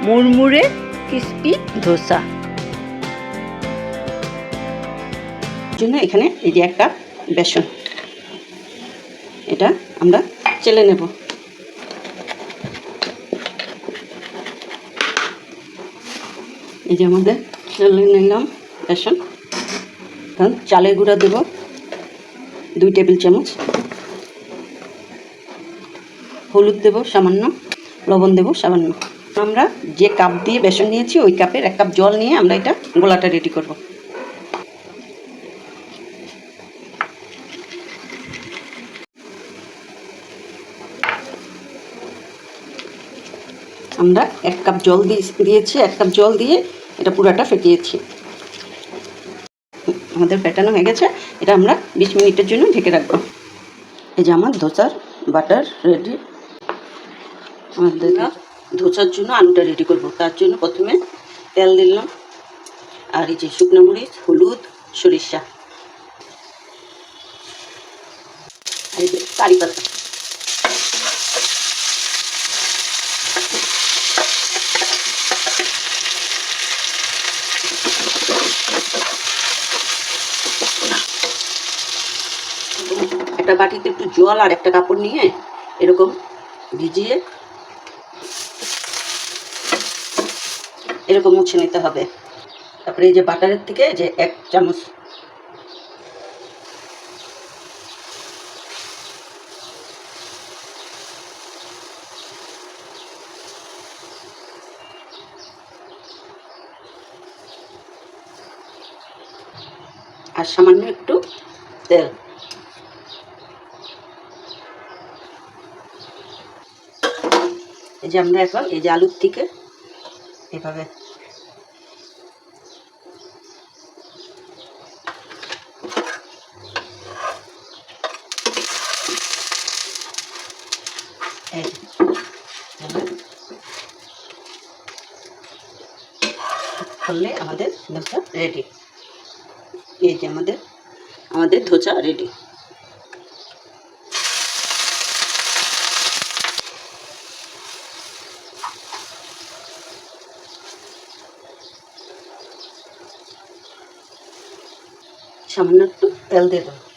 মুড়মুড়ে crispy dosa জন্য এখানে এই যে 1 কাপ বেসন, এটা আমরা চেলে নেব। এই যে আমাদের চেলে নিলাম বেসন। এখন চালের গুঁড়া দেব 2 টেবিল চামচ, হলুদ দেব সামান্য, লবণ দেব সামান্য। আমরা যে কাপ দিয়ে বেসন নিয়েছি ওই কাপের 1 কাপ জল নিয়ে আমরা এটা গোলাটা রেডি করব। আমরা 1 কাপ জল দিয়েছি, 1 কাপ জল দিয়ে এটা পুরাটা ফেটিয়েছি। আমাদের ফেটানো হয়ে গেছে, এটা আমরা 20 মিনিটের জন্য ঢেকে রাখবো। এই যে আমার ধোসার বাটার রেডি। আমাদের ধোসার জন্য আলুটা রেডি করব, তার জন্য প্রথমে তেল দিলাম, আর এই যে শুকনো মরিচ, হলুদ, সরিষা, এই যে কারি পাতা। একটা বাটিতে একটু জল আর একটা কাপড় নিয়ে এরকম ভিজিয়ে এরকম মুছে নিতে হবে। তারপরে এই যে বাটারের থেকে যে 1 চামচ আর সামান্য একটু তেল। এই যে আমরা এখন এই যে আলুর থেকে এভাবে করলে আমাদের ধোসা রেডি। এই যে আমাদের ধোসা রেডি। সামান্য একটু তেল দিয়ে দেবো।